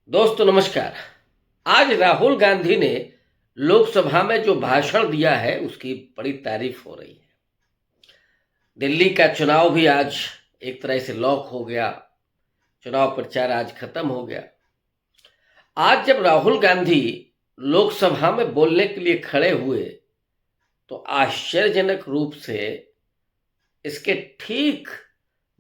दोस्तों नमस्कार। आज राहुल गांधी ने लोकसभा में जो भाषण दिया है उसकी बड़ी तारीफ हो रही है। दिल्ली का चुनाव भी आज एक तरह से लॉक हो गया। चुनाव प्रचार आज खत्म हो गया। आज जब राहुल गांधी लोकसभा में बोलने के लिए खड़े हुए तो आश्चर्यजनक रूप से इसके ठीक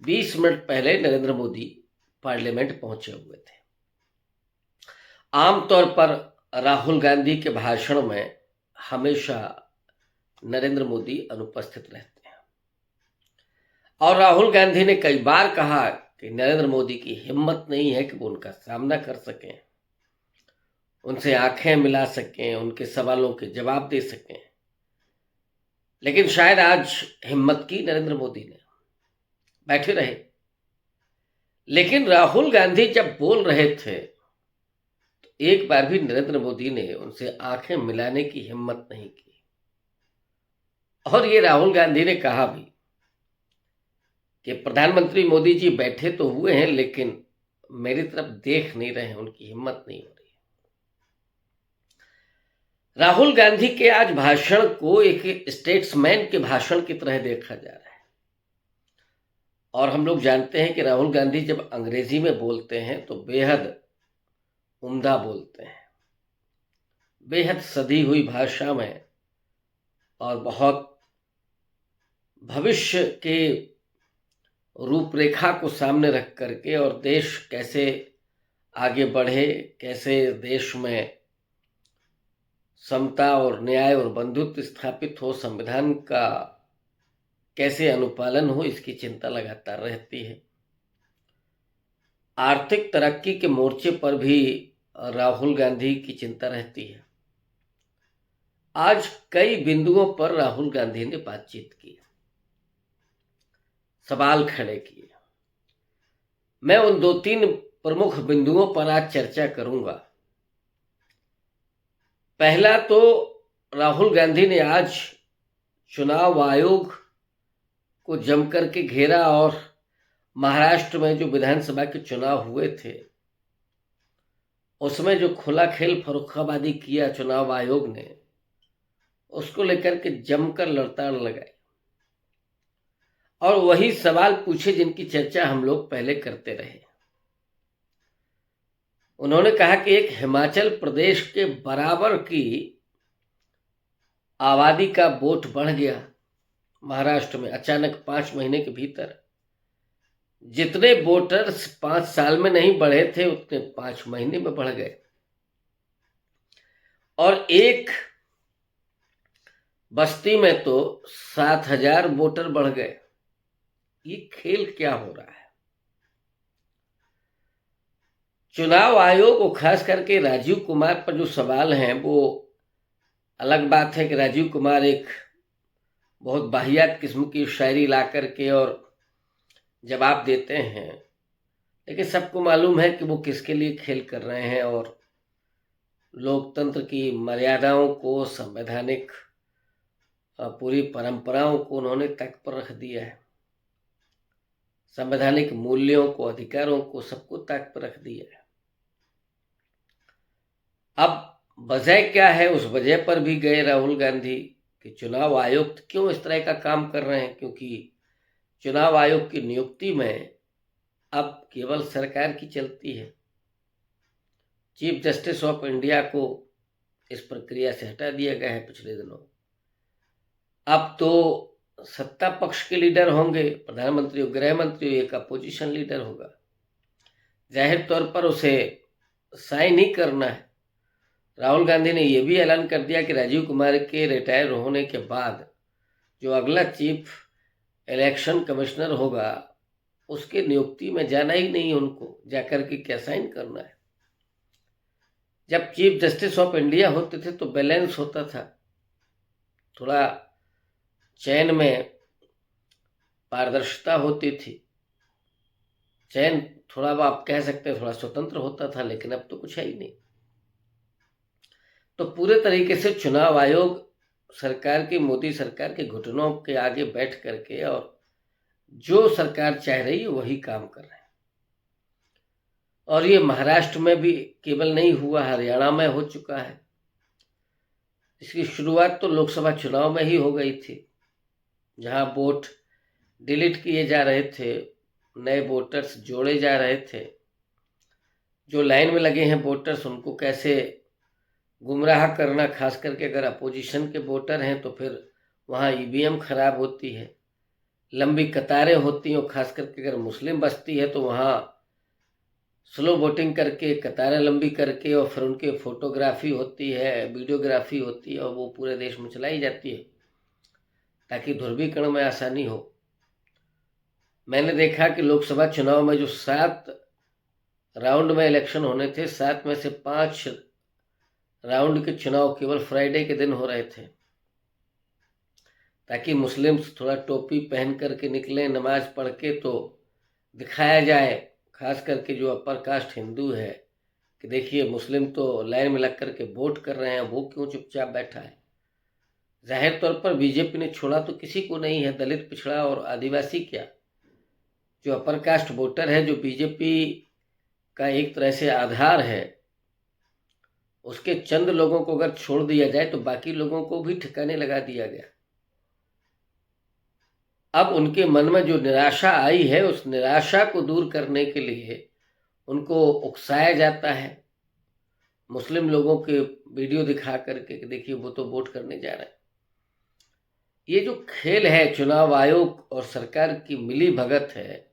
20 मिनट पहले नरेंद्र मोदी पार्लियामेंट पहुंचे हुए थे। आमतौर पर राहुल गांधी के भाषण में हमेशा नरेंद्र मोदी अनुपस्थित रहते हैं और राहुल गांधी ने कई बार कहा कि नरेंद्र मोदी की हिम्मत नहीं है कि वो उनका सामना कर सकें, उनसे आंखें मिला सकें, उनके सवालों के जवाब दे सकें। लेकिन शायद आज हिम्मत की नरेंद्र मोदी ने, बैठे रहे। लेकिन राहुल गांधी जब बोल रहे थे एक बार भी नरेंद्र मोदी ने उनसे आंखें मिलाने की हिम्मत नहीं की। और ये राहुल गांधी ने कहा भी कि प्रधानमंत्री मोदी जी बैठे तो हुए हैं लेकिन मेरी तरफ देख नहीं रहे हैं, उनकी हिम्मत नहीं हो रही। राहुल गांधी के आज भाषण को एक स्टेट्समैन के भाषण की तरह देखा जा रहा है। और हम लोग जानते हैं कि राहुल गांधी जब अंग्रेजी में बोलते हैं तो बेहद उम्दा बोलते हैं, बेहद सधी हुई भाषा में, और बहुत भविष्य के रूपरेखा को सामने रख करके, और देश कैसे आगे बढ़े, कैसे देश में समता और न्याय और बंधुत्व स्थापित हो, संविधान का कैसे अनुपालन हो, इसकी चिंता लगातार रहती है। आर्थिक तरक्की के मोर्चे पर भी राहुल गांधी की चिंता रहती है। आज कई बिंदुओं पर राहुल गांधी ने बातचीत की, सवाल खड़े किए। मैं उन 2-3 प्रमुख बिंदुओं पर आज चर्चा करूंगा। पहला तो राहुल गांधी ने आज चुनाव आयोग को जमकर के घेरा और महाराष्ट्र में जो विधानसभा के चुनाव हुए थे उसमें जो खुला खेल फर्रुखाबादी किया चुनाव आयोग ने, उसको लेकर के जमकर लड़ताड़ लगाई और वही सवाल पूछे जिनकी चर्चा हम लोग पहले करते रहे। उन्होंने कहा कि एक हिमाचल प्रदेश के बराबर की आबादी का वोट बढ़ गया महाराष्ट्र में अचानक 5 महीने के भीतर। जितने वोटर्स 5 साल में नहीं बढ़े थे उतने 5 महीने में बढ़ गए और एक बस्ती में तो 7,000 वोटर बढ़ गए। ये खेल क्या हो रहा है? चुनाव आयोग और खास करके राजीव कुमार पर जो सवाल हैं वो अलग बात है कि राजीव कुमार एक बहुत वाहियात किस्म की शायरी ला करके और जवाब देते हैं, लेकिन सबको मालूम है कि वो किसके लिए खेल कर रहे हैं और लोकतंत्र की मर्यादाओं को, संवैधानिक पूरी परंपराओं को उन्होंने तक पर रख दिया है। संवैधानिक मूल्यों को, अधिकारों को, सबको तक पर रख दिया है। अब वजह क्या है, उस वजह पर भी गए राहुल गांधी कि चुनाव आयुक्त क्यों इस तरह का काम कर रहे हैं, क्योंकि चुनाव आयोग की नियुक्ति में अब केवल सरकार की चलती है। चीफ जस्टिस ऑफ इंडिया को इस प्रक्रिया से हटा दिया गया है पिछले दिनों। अब तो सत्ता पक्ष के लीडर होंगे, प्रधानमंत्री और गृह मंत्री, एक अपोजिशन लीडर होगा। जाहिर तौर पर उसे साइन ही करना है। राहुल गांधी ने यह भी ऐलान कर दिया कि राजीव कुमार के रिटायर होने के बाद जो अगला चीफ इलेक्शन कमिश्नर होगा उसके नियुक्ति में जाना ही नहीं, उनको जाकर के क्या साइन करना है। जब चीफ जस्टिस ऑफ इंडिया होते थे तो बैलेंस होता था, थोड़ा चयन में पारदर्शिता होती थी, चयन थोड़ा आप कह सकते हैं थोड़ा स्वतंत्र होता था, लेकिन अब तो कुछ है ही नहीं। तो पूरे तरीके से चुनाव आयोग सरकार की, मोदी सरकार के घुटनों के आगे बैठ करके और जो सरकार चाह रही है वही काम कर रहे हैं। और ये महाराष्ट्र में भी केवल नहीं हुआ, हरियाणा में हो चुका है। इसकी शुरुआत तो लोकसभा चुनाव में ही हो गई थी, जहां वोट डिलीट किए जा रहे थे, नए वोटर्स जोड़े जा रहे थे। जो लाइन में लगे हैं वोटर्स, उनको कैसे गुमराह करना, खास करके अगर अपोजिशन के वोटर हैं तो फिर वहाँ ईवीएम खराब होती है, लंबी कतारें होती हैं, और खास करके अगर मुस्लिम बस्ती है तो वहाँ स्लो वोटिंग करके, कतारें लंबी करके, और फिर उनके फोटोग्राफी होती है, वीडियोग्राफी होती है, और वो पूरे देश में चलाई जाती है ताकि ध्रुवीकरण में आसानी हो। मैंने देखा कि लोकसभा चुनाव में जो 7 राउंड में इलेक्शन होने थे, 7 में से 5 राउंड के चुनाव केवल फ्राइडे के दिन हो रहे थे, ताकि मुस्लिम्स थोड़ा टोपी पहन करके निकले, नमाज पढ़ के, तो दिखाया जाए, खास करके जो अपर कास्ट हिंदू है, कि देखिए मुस्लिम तो लाइन में लग करके वोट कर रहे हैं, वो क्यों चुपचाप बैठा है। जाहिर तौर पर बीजेपी ने छोड़ा तो किसी को नहीं है, दलित, पिछड़ा और आदिवासी क्या, जो अपर कास्ट वोटर है, जो बीजेपी का एक तरह से आधार है, उसके चंद लोगों को अगर छोड़ दिया जाए तो बाकी लोगों को भी ठिकाने लगा दिया गया। अब उनके मन में जो निराशा आई है, उस निराशा को दूर करने के लिए उनको उकसाया जाता है मुस्लिम लोगों के वीडियो दिखा करके कि देखिए वो तो वोट करने जा रहे हैं। ये जो खेल है चुनाव आयोग और सरकार की मिली भगत है,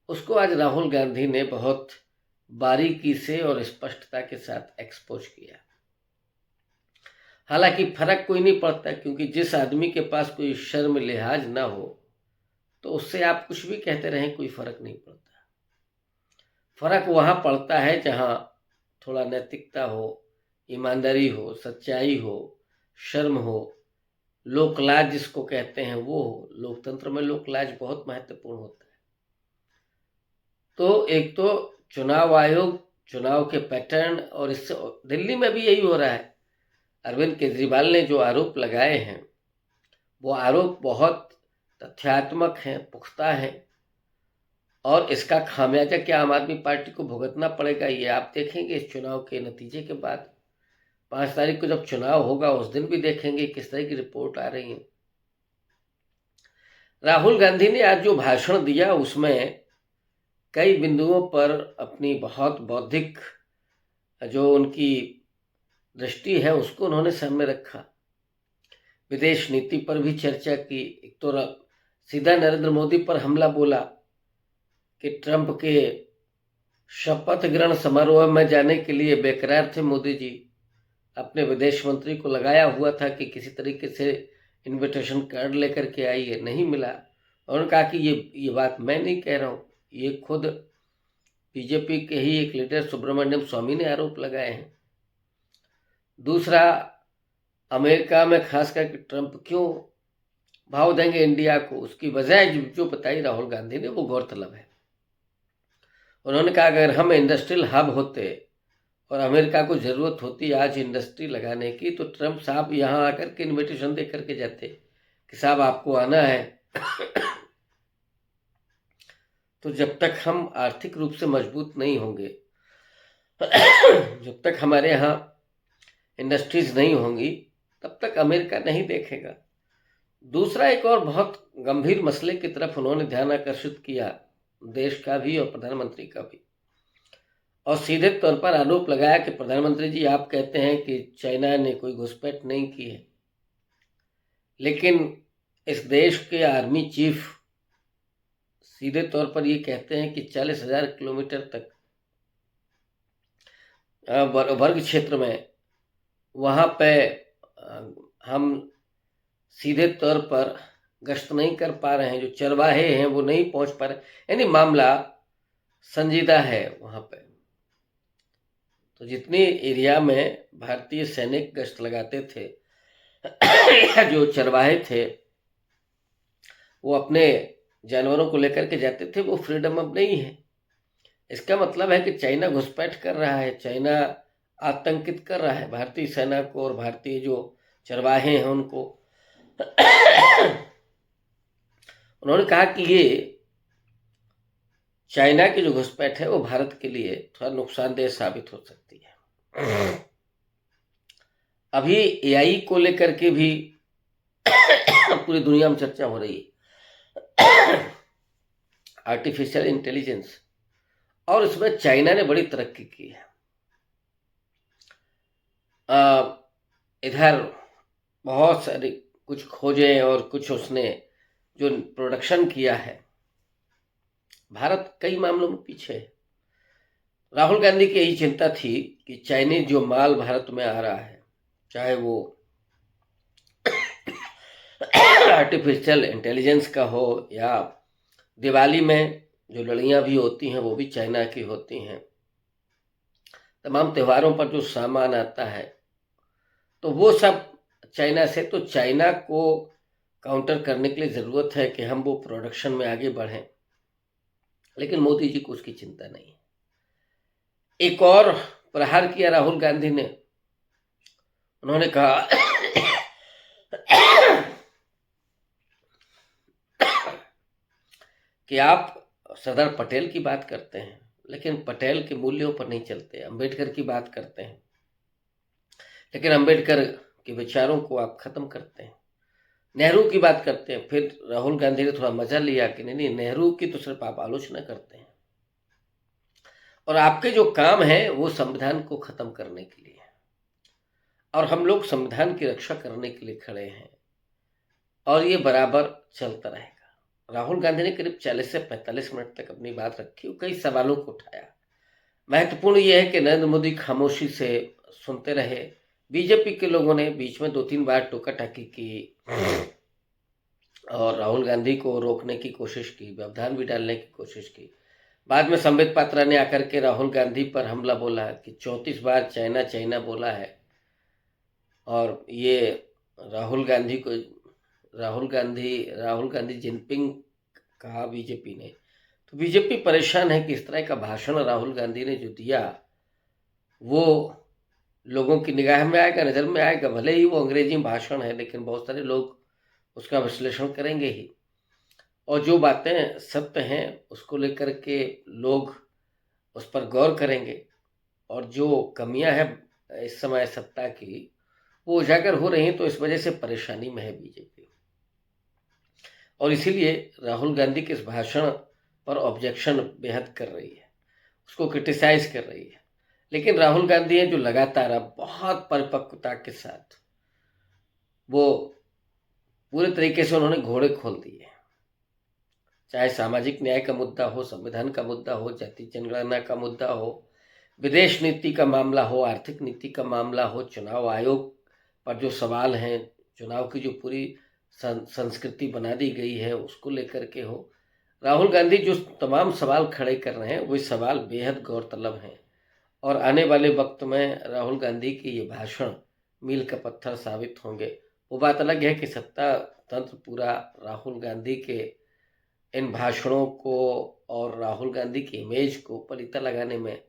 उसको आज राहुल गांधी ने बहुत बारीकी से और स्पष्टता के साथ एक्सपोज किया। हालांकि फर्क कोई नहीं पड़ता, क्योंकि जिस आदमी के पास कोई शर्म लिहाज ना हो तो उससे आप कुछ भी कहते रहें, कोई फर्क नहीं पड़ता। फर्क वहां पड़ता है जहां थोड़ा नैतिकता हो, ईमानदारी हो, सच्चाई हो, शर्म हो, लोकलाज जिसको कहते हैं वो हो। लोकतंत्र में लोकलाज बहुत महत्वपूर्ण होता है। तो एक तो चुनाव आयोग, चुनाव के पैटर्न, और इससे दिल्ली में भी यही हो रहा है। अरविंद केजरीवाल ने जो आरोप लगाए हैं, वो आरोप बहुत तथ्यात्मक हैं, पुख्ता हैं, और इसका खामियाजा क्या आम आदमी पार्टी को भुगतना पड़ेगा, ये आप देखेंगे इस चुनाव के नतीजे के बाद। 5 तारीख को जब चुनाव होगा उस दिन भी देखेंगे किस तरह की रिपोर्ट आ रही है। राहुल गांधी ने आज जो भाषण दिया उसमें कई बिंदुओं पर अपनी बहुत बौद्धिक जो उनकी दृष्टि है उसको उन्होंने सामने रखा। विदेश नीति पर भी चर्चा की। एक तो सीधा नरेंद्र मोदी पर हमला बोला कि ट्रंप के शपथ ग्रहण समारोह में जाने के लिए बेकरार थे मोदी जी। अपने विदेश मंत्री को लगाया हुआ था कि किसी तरीके से इनविटेशन कार्ड लेकर के आइए, नहीं मिला। और उन्होंने कहा कि ये बात मैं नहीं कह रहा हूँ, ये खुद बीजेपी के ही एक लीडर सुब्रमण्यम स्वामी ने आरोप लगाए हैं। दूसरा, अमेरिका में खास करके ट्रंप क्यों भाव देंगे इंडिया को, उसकी वजह जो बताई राहुल गांधी ने वो गौरतलब है। उन्होंने कहा अगर हम इंडस्ट्रियल हब होते और अमेरिका को ज़रूरत होती आज इंडस्ट्री लगाने की, तो ट्रंप साहब यहाँ आकर के इन्विटेशन दे करके जाते कि साहब आपको आना है। तो जब तक हम आर्थिक रूप से मजबूत नहीं होंगे, जब तक हमारे यहाँ इंडस्ट्रीज नहीं होंगी, तब तक अमेरिका नहीं देखेगा। दूसरा, एक और बहुत गंभीर मसले की तरफ उन्होंने ध्यान आकर्षित किया, देश का भी और प्रधानमंत्री का भी, और सीधे तौर पर आरोप लगाया कि प्रधानमंत्री जी आप कहते हैं कि चाइना ने कोई घुसपैठ नहीं की है, लेकिन इस देश के आर्मी चीफ सीधे तौर पर ये कहते हैं कि 40,000 किलोमीटर तक वर्ग क्षेत्र में वहाँ पे हम सीधे तौर पर गश्त नहीं कर पा रहे हैं, जो चरवाहे हैं वो नहीं पहुंच पा रहे, यानी मामला संजीदा है वहाँ पे। तो जितनी एरिया में भारतीय सैनिक गश्त लगाते थे या जो चरवाहे थे वो अपने जानवरों को लेकर के जाते थे, वो फ्रीडम अब नहीं है। इसका मतलब है कि चाइना घुसपैठ कर रहा है, चाइना आतंकित कर रहा है भारतीय सेना को और भारतीय जो चरवाहे हैं उनको। उन्होंने कहा कि ये चाइना की जो घुसपैठ है वो भारत के लिए थोड़ा नुकसानदेह साबित हो सकती है। अभी एआई को लेकर के भी पूरी दुनिया में चर्चा हो रही है, आर्टिफिशियल इंटेलिजेंस, और इसमें चाइना ने बड़ी तरक्की की है। इधर बहुत सारी कुछ खोजें और कुछ उसने जो प्रोडक्शन किया है, भारत कई मामलों में पीछे है। राहुल गांधी की यही चिंता थी कि चाइनीज जो माल भारत में आ रहा है, चाहे वो आर्टिफिशियल इंटेलिजेंस का हो या दिवाली में जो लड़ियां भी होती हैं वो भी चाइना की होती हैं, तमाम त्योहारों पर जो सामान आता है तो वो सब चाइना से। तो चाइना को काउंटर करने के लिए ज़रूरत है कि हम वो प्रोडक्शन में आगे बढ़ें, लेकिन मोदी जी को उसकी चिंता नहीं है। एक और प्रहार किया राहुल गांधी ने, उन्होंने कहा कि आप सरदार पटेल की बात करते हैं लेकिन पटेल के मूल्यों पर नहीं चलते, अंबेडकर की बात करते हैं लेकिन अंबेडकर के विचारों को आप खत्म करते हैं, नेहरू की बात करते हैं। फिर राहुल गांधी ने थोड़ा मजा लिया कि नहीं, नेहरू की तो सिर्फ आप आलोचना करते हैं और आपके जो काम है वो संविधान को खत्म करने के लिए है और हम लोग संविधान की रक्षा करने के लिए खड़े हैं और ये बराबर चलता रहेगा। राहुल गांधी ने करीब 40 से 45 मिनट तक अपनी बात रखी और कई सवालों को उठाया। महत्वपूर्ण ये है कि नरेंद्र मोदी खामोशी से सुनते रहे। बीजेपी के लोगों ने बीच में 2-3 बार टोका टाकी की और राहुल गांधी को रोकने की कोशिश की, व्यवधान भी डालने की कोशिश की। बाद में संबित पात्रा ने आकर के राहुल गांधी पर हमला बोला कि 34 बार चाइना चाइना बोला है और ये राहुल गांधी जिनपिंग कहा बीजेपी ने। तो बीजेपी परेशान है कि इस तरह का भाषण राहुल गांधी ने जो दिया वो लोगों की निगाह में आएगा, नज़र में आएगा। भले ही वो अंग्रेजी भाषण है लेकिन बहुत सारे लोग उसका विश्लेषण करेंगे ही और जो बातें सत्य हैं उसको लेकर के लोग उस पर गौर करेंगे और जो कमियां हैं इस समय सत्ता की वो उजागर हो रही हैं। तो इस वजह से परेशानी में है बीजेपी और इसीलिए राहुल गांधी के इस भाषण पर ऑब्जेक्शन बेहद कर रही है, उसको क्रिटिसाइज कर रही है। लेकिन राहुल गांधी है जो लगातार अब बहुत परिपक्वता के साथ वो पूरे तरीके से उन्होंने घोड़े खोल दिए, चाहे सामाजिक न्याय का मुद्दा हो, संविधान का मुद्दा हो, जाति जनगणना का मुद्दा हो, विदेश नीति का मामला हो, आर्थिक नीति का मामला हो, चुनाव आयोग पर जो सवाल हैं, चुनाव की जो पूरी संस्कृति बना दी गई है उसको लेकर के हो। राहुल गांधी जो तमाम सवाल खड़े कर रहे हैं वो सवाल बेहद गौरतलब हैं और आने वाले वक्त में राहुल गांधी की ये भाषण मील का पत्थर साबित होंगे। वो बात अलग है कि सत्ता तंत्र पूरा राहुल गांधी के इन भाषणों को और राहुल गांधी की इमेज को पलीता लगाने में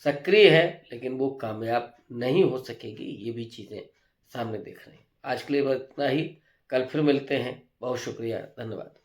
सक्रिय है, लेकिन वो कामयाब नहीं हो सकेगी, ये भी चीज़ें सामने दिख रही हैं। आज के लिए बस इतना ही, कल फिर मिलते हैं। बहुत शुक्रिया, धन्यवाद।